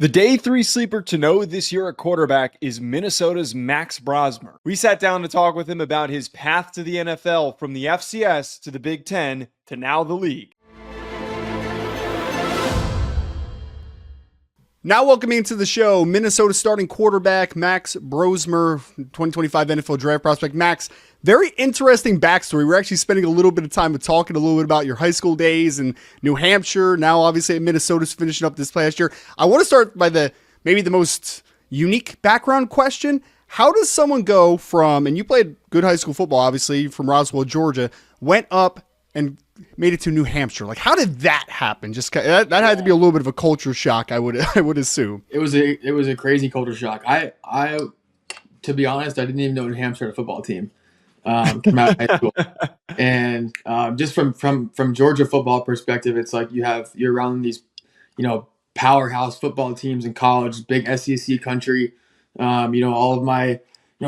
The day three sleeper to know this year at quarterback is Minnesota's Max Brosmer. We sat down to talk with him about his path to the NFL from the FCS to the Big Ten to now the league. Now welcoming into the show, Minnesota starting quarterback Max Brosmer, 2025 NFL draft prospect. Max, very interesting backstory. We're actually spending a little bit of time talking a little bit about your high school days in New Hampshire. Now, obviously, Minnesota's finishing up this past year. I want to start by maybe the most unique background question. How does someone go from, and you played good high school football, obviously, from Roswell, Georgia, went up and made it to New Hampshire? Like, how did that happen? Just that had to be a little bit of a culture shock, I would assume. It was a crazy culture shock. I to be honest, I didn't even know New Hampshire had a football team. Came out of high school, and just from Georgia football perspective, it's like you're around these, powerhouse football teams in college, big SEC country. All of my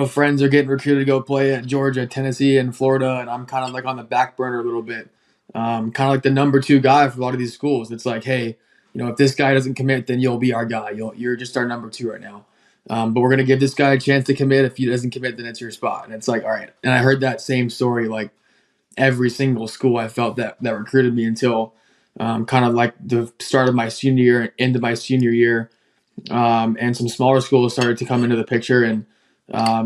friends are getting recruited to go play at Georgia, Tennessee, and Florida, and I'm kind of like on the back burner a little bit. Kind of like the number 2 guy for a lot of these schools. It's like, hey, if this guy doesn't commit, then you'll be our guy. You're just our number 2 right now. But we're going to give this guy a chance to commit. If he doesn't commit, then it's your spot. And it's like, all right. And I heard that same story like every single school I felt that recruited me until kind of like the start of my senior year, into my senior year. And some smaller schools started to come into the picture. And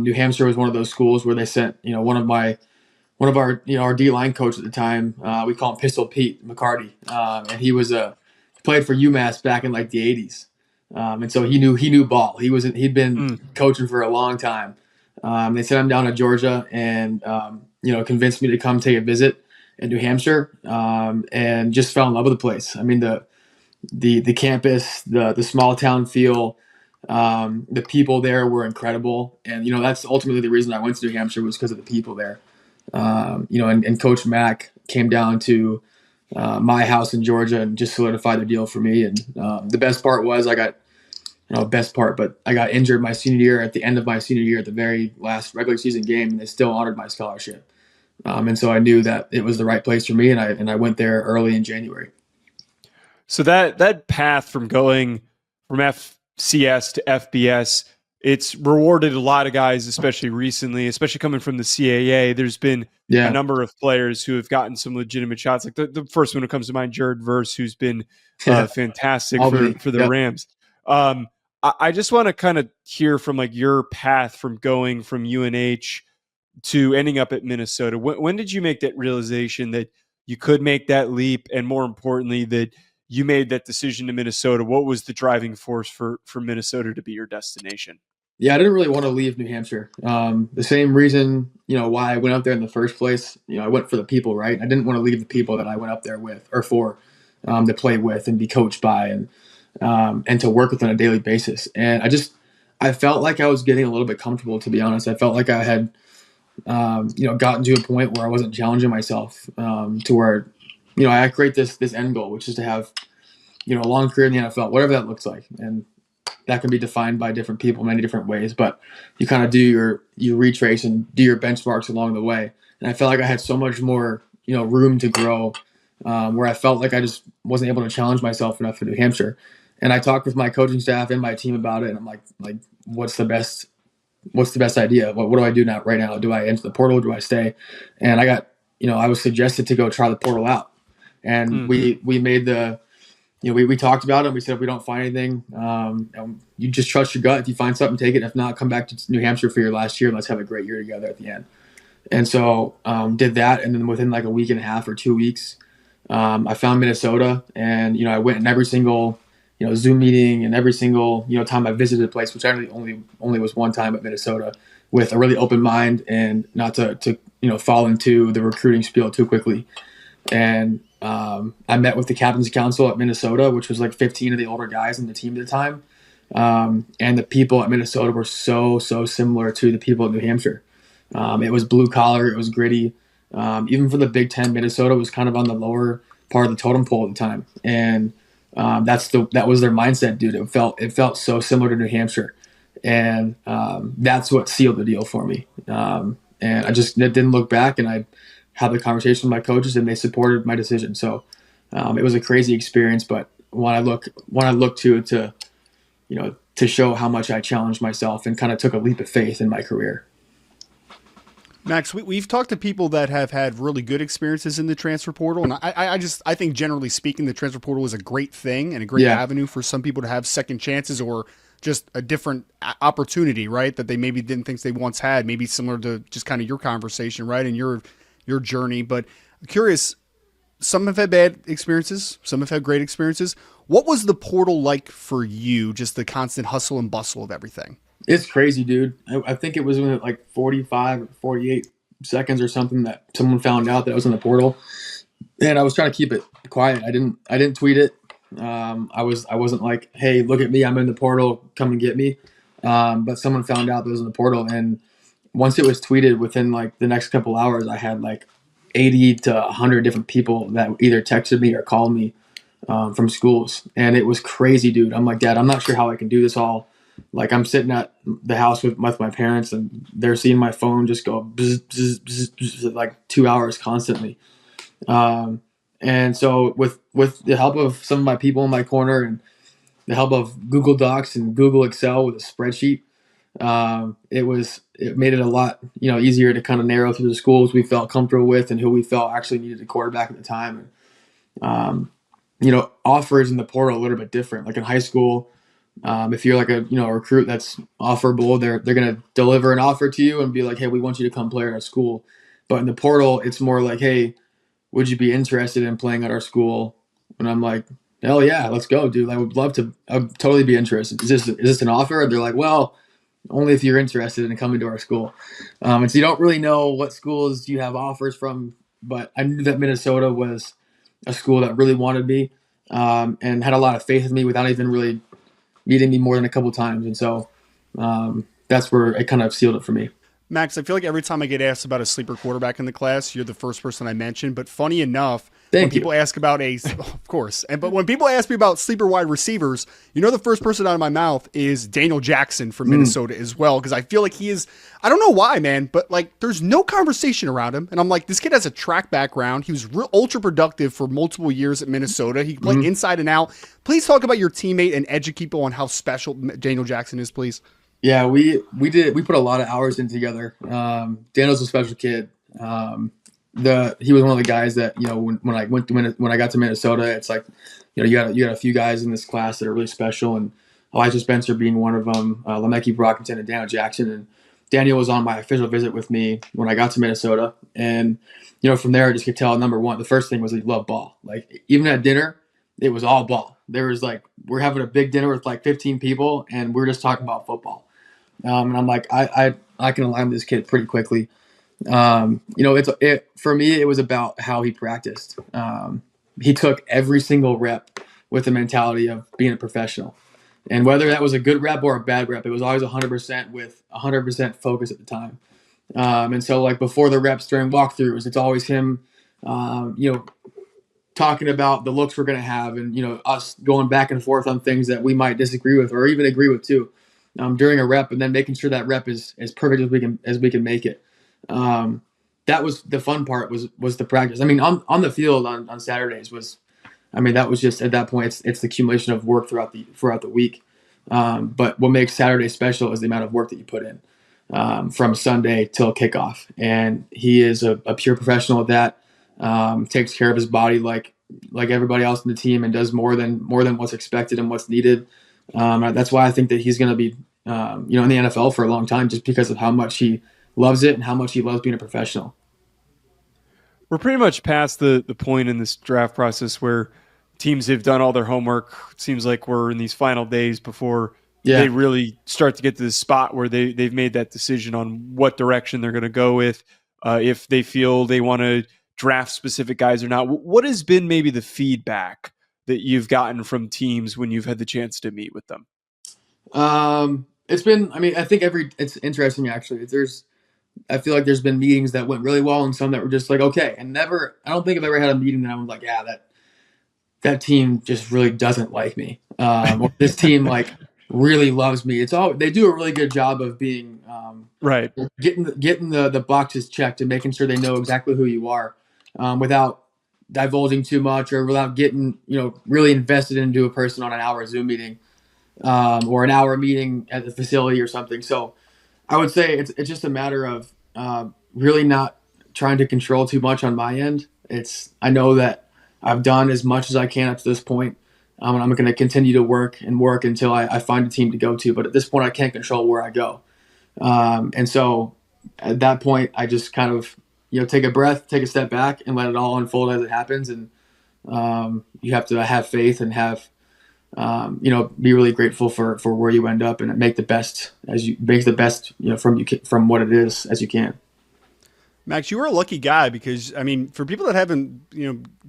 New Hampshire was one of those schools where they sent, one of our our D-line coach at the time, we call him Pistol Pete McCarty, and he played for UMass back in like the 80s, and so he knew ball. He'd been coaching for a long time. They sent him down to Georgia and convinced me to come take a visit in New Hampshire, and just fell in love with the place. I mean the campus, the small town feel. The people there were incredible, and that's ultimately the reason I went to New Hampshire, was because of the people there. And Coach Mack came down to my house in Georgia and just solidified the deal for me. And the best part was I got injured my senior year, at the end of my senior year, at the very last regular season game, and they still honored my scholarship. And so I knew that it was the right place for me, and I went there early in January. So that path from going from FCS to FBS, it's rewarded a lot of guys, especially recently, especially coming from the CAA. There's been a number of players who have gotten some legitimate shots. Like the first one that comes to mind, Jared Verse, who's been fantastic for the Rams. I just want to kind of hear from like your path from going from UNH to ending up at Minnesota. When did you make that realization that you could make that leap, and more importantly, that you made that decision to Minnesota? What was the driving force for Minnesota to be your destination? Yeah, I didn't really want to leave New Hampshire. The same reason, why I went up there in the first place. I went for the people, right? I didn't want to leave the people that I went up there with or for, to play with and be coached by and to work with on a daily basis. And I felt like I was getting a little bit comfortable, to be honest. I felt like I had, gotten to a point where I wasn't challenging myself to where, I create this end goal, which is to have, a long career in the NFL, whatever that looks like. And that can be defined by different people many different ways, but you kind of you retrace and do your benchmarks along the way. And I felt like I had so much more, room to grow, where I felt like I just wasn't able to challenge myself enough in New Hampshire. And I talked with my coaching staff and my team about it. And I'm like, what's the best idea? What do I do right now? Do I enter the portal? Do I stay? And I got, I was suggested to go try the portal out. And we made we talked about it. And we said, if we don't find anything, you just trust your gut. If you find something, take it. If not, come back to New Hampshire for your last year and let's have a great year together at the end. And so did that. And then within like a week and a half or 2 weeks, I found Minnesota, and, I went in every single, Zoom meeting and every single, time I visited a place, which I only was one time at Minnesota, with a really open mind and not to fall into the recruiting spiel too quickly. And I met with the captain's council at Minnesota, which was like 15 of the older guys on the team at the time. And the people at Minnesota were so similar to the people at New Hampshire. It was blue collar. It was gritty. Even for the Big Ten, Minnesota was kind of on the lower part of the totem pole at the time. And that was their mindset, dude. It felt so similar to New Hampshire. And that's what sealed the deal for me. And I just didn't look back, and I had the conversation with my coaches, and they supported my decision. So it was a crazy experience, but when I look to to show how much I challenged myself and kind of took a leap of faith in my career. Max, we've talked to people that have had really good experiences in the transfer portal, and I think generally speaking, the transfer portal is a great thing and a great Yeah. avenue for some people to have second chances or just a different opportunity, right? That they maybe didn't think they once had, maybe similar to just kind of your conversation, right, and your journey. But I'm curious, some have had bad experiences, some have had great experiences. What was the portal like for you? Just the constant hustle and bustle of everything. It's crazy, dude. I think it was when like 45 or 48 seconds or something that someone found out that I was in the portal, and I was trying to keep it quiet. I didn't tweet it. I wasn't like, hey, look at me, I'm in the portal, come and get me. But someone found out that I was in the portal, and once it was tweeted, within like the next couple hours, I had like 80 to 100 different people that either texted me or called me from schools, and it was crazy, dude. I'm like, Dad, I'm not sure how I can do this all. Like, I'm sitting at the house with my parents, and they're seeing my phone just go bzz, bzz, bzz, bzz, like 2 hours constantly. And so with the help of some of my people in my corner and the help of Google Docs and Google Excel with a spreadsheet, it made it a lot easier to kind of narrow through the schools we felt comfortable with and who we felt actually needed a quarterback at the time. Um, offers in the portal are a little bit different. Like in high school, if you're like a recruit that's offerable, they're gonna deliver an offer to you and be like, hey, we want you to come play at our school. But in the portal, it's more like, hey, would you be interested in playing at our school? And I'm like, hell yeah, let's go, dude. I would love to. I'd totally be interested. Is this an offer? And they're like, well, only if you're interested in coming to our school. And so you don't really know what schools you have offers from, but I knew that Minnesota was a school that really wanted me, and had a lot of faith in me without even really meeting me more than a couple times. And so that's where it kind of sealed it for me. Max, I feel like every time I get asked about a sleeper quarterback in the class, you're the first person I mention. But funny enough, when Thank you. people ask about of course, but when people ask me about sleeper wide receivers, the first person out of my mouth is Daniel Jackson from Minnesota as well. Because I feel like he is, I don't know why, man, but like there's no conversation around him. And I'm like, this kid has a track background. He was ultra productive for multiple years at Minnesota. He played inside and out. Please talk about your teammate and educate people on how special Daniel Jackson is, please. Yeah, we put a lot of hours in together. Daniel's a special kid. He was one of the guys that when I got to Minnesota, it's like you got a few guys in this class that are really special, and Elijah Spencer being one of them, Lemeki Brockington and Daniel Jackson. And Daniel was on my official visit with me when I got to Minnesota, and from there I just could tell, number one, the first thing was he loved ball. Like even at dinner, it was all ball. There was like, we're having a big dinner with like 15 people, and we're just talking about football. And I'm like, I can align with this kid pretty quickly. For me, it was about how he practiced. He took every single rep with the mentality of being a professional. And whether that was a good rep or a bad rep, it was always 100% with 100% focus at the time. And so like before the reps during walkthroughs, it's always him, talking about the looks we're going to have and, us going back and forth on things that we might disagree with or even agree with too. During a rep, and then making sure that rep is as perfect as we can make it. That was the fun part was the practice. I mean, on the field on Saturdays that was just at that point it's the accumulation of work throughout the week. But what makes Saturday special is the amount of work that you put in from Sunday till kickoff. And he is a pure professional at that. Takes care of his body like everybody else in the team and does more than what's expected and what's needed. That's why I think that he's going to be, in the NFL for a long time, just because of how much he loves it and how much he loves being a professional. We're pretty much past the point in this draft process where teams have done all their homework. It seems like we're in these final days before they really start to get to the spot where they've made that decision on what direction they're going to go with, if they feel they want to draft specific guys or not. What has been maybe the feedback that you've gotten from teams when you've had the chance to meet with them? It's been, I think it's interesting actually. I feel like there's been meetings that went really well and some that were just like, okay. And I don't think I've ever had a meeting that I was like, yeah, that team just really doesn't like me. Or this team like really loves me. They do a really good job of being, right. Getting the boxes checked and making sure they know exactly who you are, without divulging too much or without getting, really invested into a person on an hour Zoom meeting. or an hour meeting at the facility or something. So I would say it's just a matter of really not trying to control too much on my end. I know that I've done as much as I can up to this point. And I'm going to continue to work until I find a team to go to. But at this point, I can't control where I go. And so at that point, I just kind of take a breath, take a step back, and let it all unfold as it happens. And you have to have faith and have be really grateful for where you end up and make the best from what it is as you can. Max, you were a lucky guy because, I mean, for people that haven't,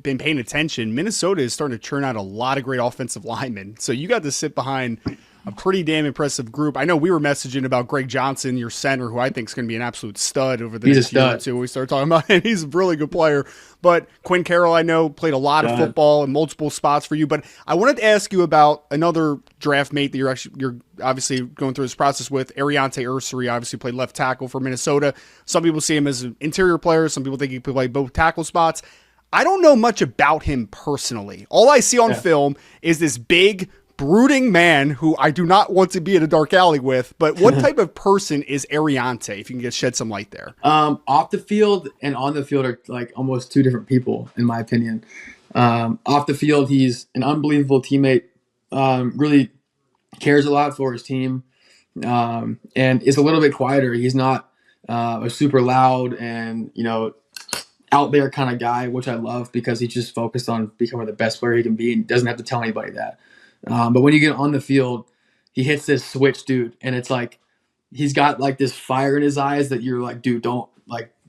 been paying attention, Minnesota is starting to churn out a lot of great offensive linemen. So you got to sit behind a pretty damn impressive group. I know we were messaging about Greg Johnson, your center, who I think is going to be an absolute stud over the next year or two. We started talking about him. He's a really good player. But Quinn Carroll, I know, played a lot of football in multiple spots for you. But I wanted to ask you about another draft mate that you're obviously going through this process with. Ariante Ursary obviously played left tackle for Minnesota. Some people see him as an interior player. Some people think he could play both tackle spots. I don't know much about him personally. All I see on film is this big, brooding man who I do not want to be in a dark alley with. But what type of person is Ariante, if you can just shed some light there? Off the field and on the field are like almost two different people, in my opinion. Off the field, he's an unbelievable teammate, really cares a lot for his team, and is a little bit quieter. He's not a super loud and, out there kind of guy, which I love because he's just focused on becoming the best player he can be and doesn't have to tell anybody that. But when you get on the field, he hits this switch, dude, and it's like he's got like this fire in his eyes that you're like, dude, don't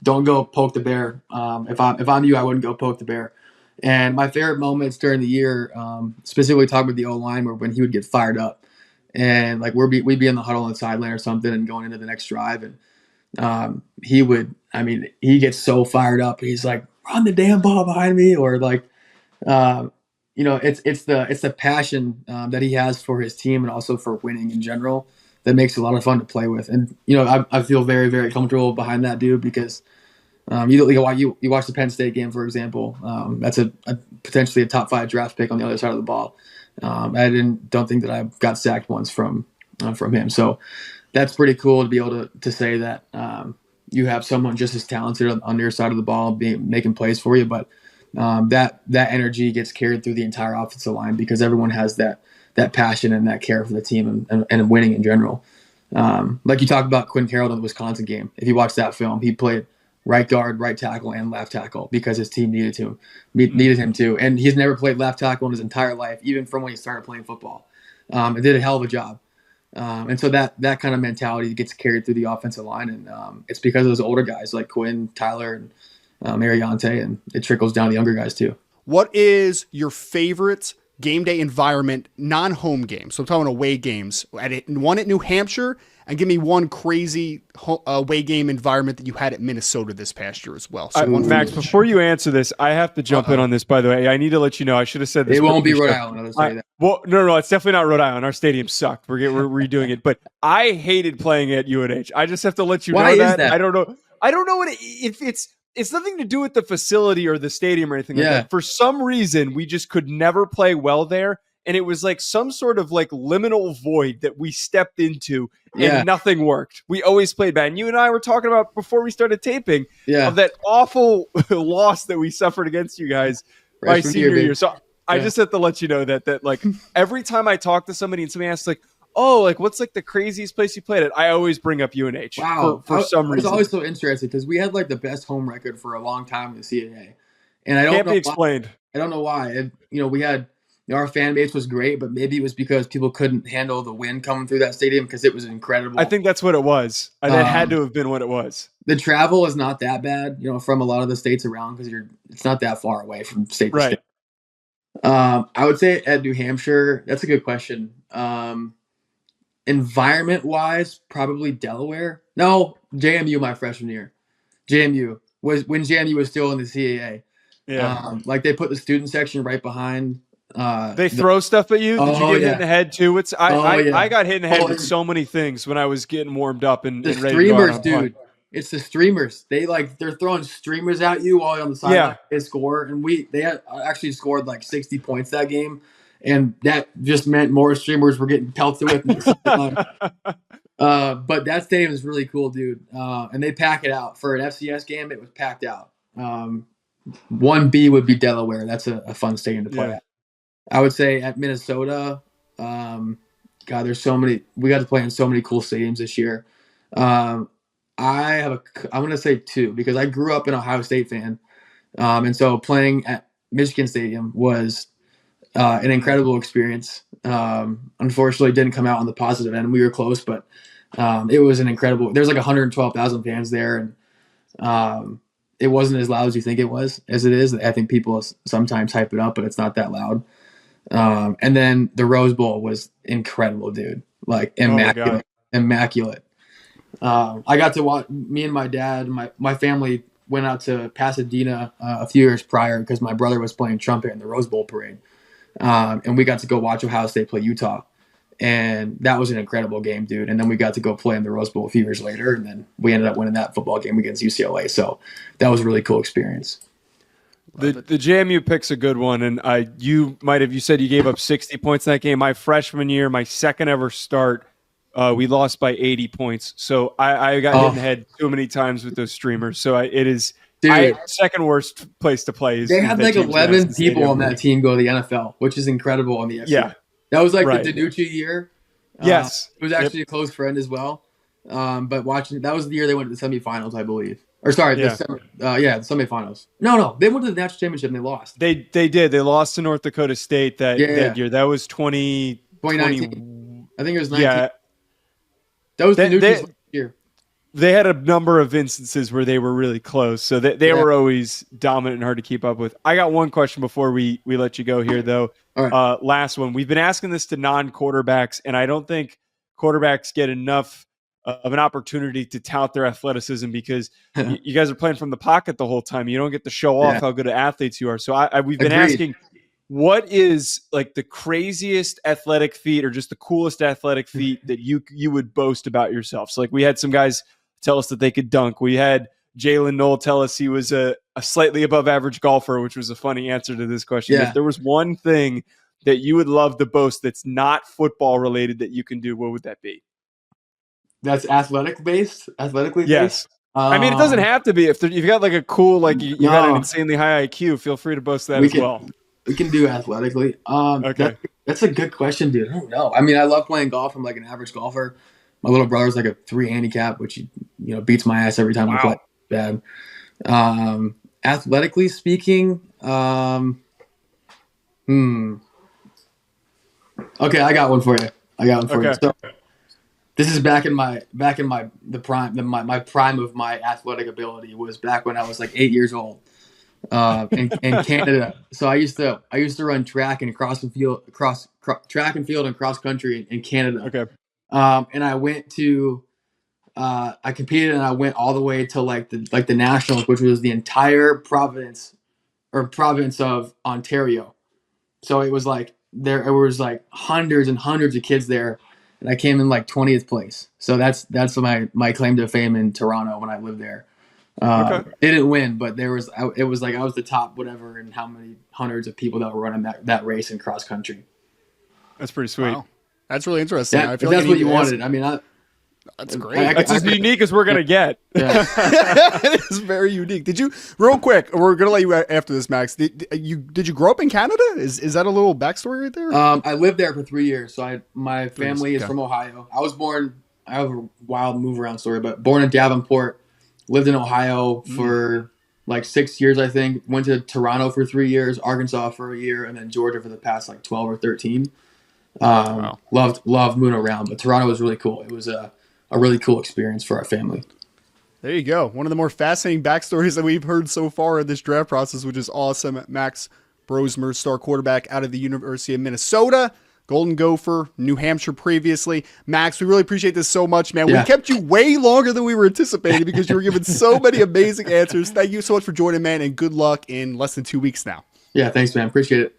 go poke the bear. If I'm you, I wouldn't go poke the bear. And my favorite moments during the year, specifically talking with the O-line, were when he would get fired up, and like we'd be in the huddle on the sideline or something, and going into the next drive, and he gets so fired up. He's like, run the damn ball behind me, or like, it's the passion that he has for his team and also for winning in general that makes it a lot of fun to play with. And I feel very, very comfortable behind that dude because you watch the Penn State game, for example. That's a potentially a top 5 draft pick on the other side of the ball. I don't think that I got sacked once from him. So that's pretty cool to be able to say that you have someone just as talented on your side of the ball making plays for you. But that energy gets carried through the entire offensive line because everyone has that passion and that care for the team and winning in general. Like you talked about Quinn Carroll in the Wisconsin game. If you watch that film, he played right guard, right tackle, and left tackle because his team needed him to. And he's never played left tackle in his entire life, even from when he started playing football. And did a hell of a job. And so that kind of mentality gets carried through the offensive line, and it's because of those older guys like Quinn, Tyler, and Ariante, and it trickles down to the younger guys too. What is your favorite game day environment, non-home game? So I'm talking away games. One at New Hampshire, and give me one crazy away game environment that you had at Minnesota this past year as well. So Max, before you answer this, I have to jump in on this, by the way. I need to let you know, I should have said this. It won't be Rhode Island. I'll say that. Well, no, it's definitely not Rhode Island. Our stadium sucked. We're redoing it. But I hated playing at UNH. I just have to let you know that. I don't know. I don't know what it's nothing to do with the facility or the stadium or anything like that. For some reason, we just could never play well there. And it was like some sort of like liminal void that we stepped into and nothing worked. We always played bad. And you and I were talking about before we started taping of that awful loss that we suffered against you guys by senior year. So I just have to let you know that like every time I talk to somebody and somebody asks like, oh, like what's like the craziest place you played at? I always bring up UNH. Wow. For some reason. I was always so interested because we had like the best home record for a long time in the CAA. And I don't Can't know be explained. Why. I don't know why. And, we had our fan base was great, but maybe it was because people couldn't handle the wind coming through that stadium because it was incredible. I think that's what it was. That had to have been what it was. The travel is not that bad, from a lot of the states around because it's not that far away from state to state. I would say at New Hampshire, that's a good question. Environment wise, probably Delaware. No, JMU my freshman year. JMU was when JMU was still in the CAA. Yeah. Like they put the student section right behind. They throw stuff at you. Did you get hit in the head too? I got hit in the head with so many things when I was getting warmed up and the ready streamers, to go dude. It's the streamers. They're throwing streamers at you while you're on the sideline. They score, and they actually scored like 60 points that game. and that just meant more streamers were getting pelted with. But that stadium is really cool, dude. And they pack it out for an FCS game. It was packed out. 1B would be Delaware. That's a fun stadium to play at. I would say at Minnesota, God, there's so many. We got to play in so many cool stadiums this year. I'm going to say 2 because I grew up an Ohio State fan. And so playing at Michigan Stadium was an incredible experience. Unfortunately, it didn't come out on the positive end. We were close, but it was an incredible. There's like 112,000 fans there, and it wasn't as loud as you think it was, as it is. I think people sometimes hype it up, but it's not that loud. And then the Rose Bowl was incredible, dude. Like immaculate. I got to watch. Me and my dad, my family went out to Pasadena a few years prior because my brother was playing trumpet in the Rose Bowl parade. And we got to go watch Ohio State play Utah. And that was an incredible game, dude. And then we got to go play in the Rose Bowl a few years later. And then we ended up winning that football game against UCLA. So that was a really cool experience. The JMU pick's a good one. And you said you gave up 60 points in that game. My freshman year, my second ever start, we lost by 80 points. So I got hit in the head too many times with those streamers. So it is second worst place to play. They had like 11 people on that team go to the NFL, which is incredible on the FCS. Yeah. That was like the DeNucci year. Yes. It was actually a close friend as well. But watching, that was the year they went to the semifinals, I believe. Or sorry, the semifinals. No, they went to the national championship and they lost. They did. They lost to North Dakota State that year. That was 2019. I think it was 19. Yeah. That was DeNucci's year. They had a number of instances where they were really close. So they were always dominant and hard to keep up with. I got one question before we let you go here, though. All right. Last one. We've been asking this to non-quarterbacks, and I don't think quarterbacks get enough of an opportunity to tout their athleticism because you guys are playing from the pocket the whole time. You don't get to show off how good of athletes you are. So we've been asking, what is like the craziest athletic feat or just the coolest athletic feat that you would boast about yourself? So like we had some guys tell us that they could dunk. We had Jalen Knoll tell us he was a slightly above average golfer, which was a funny answer to this question. Yeah. If there was one thing that you would love to boast that's not football related that you can do, what would that be? That's athletically based? Yes. I mean, it doesn't have to be. If you've got like a cool, like you got an insanely high IQ, feel free to boast that as well. We can do athletically. Okay. That's a good question, dude. I don't know. I mean, I love playing golf. I'm like an average golfer. My little brother's like a 3 handicap, which beats my ass every time I play. Bad. Athletically speaking, okay, I got one for you. So this is back in my prime of my athletic ability was back when I was like 8 years old. In Canada. So I used to run track and cross field and cross country in Canada. Okay. And I went to I competed and I went all the way to like the nationals, which was the entire province of Ontario. So it was like there was like hundreds and hundreds of kids there, and I came in like 20th place. So that's my claim to fame in Toronto when I lived there. Didn't win, but it was like I was the top whatever and how many hundreds of people that were running that race in cross country. That's pretty sweet. Wow. That's really interesting. I feel if that's what you wanted. I mean, that's great. That's as unique as we're gonna get. Yeah. It is very unique. Did you real quick? We're gonna let you after this, Max. Did you grow up in Canada? Is that a little backstory right there? I lived there for 3 years. So my family is from Ohio. I was born. I have a wild move around story, but born in Davenport. Lived in Ohio for like 6 years, I think. Went to Toronto for 3 years, Arkansas for a year, and then Georgia for the past like 12 or 13. Wow. Loved moving around, but Toronto was really cool. It was a really cool experience for our family. There you go. One of the more fascinating backstories that we've heard so far in this draft process, which is awesome. Max Brosmer, star quarterback out of the University of Minnesota. Golden Gopher, New Hampshire previously. Max, we really appreciate this so much, man. Yeah. We kept you way longer than we were anticipating because you were giving so many amazing answers. Thank you so much for joining, man, and good luck in less than 2 weeks now. Yeah, thanks, man. Appreciate it.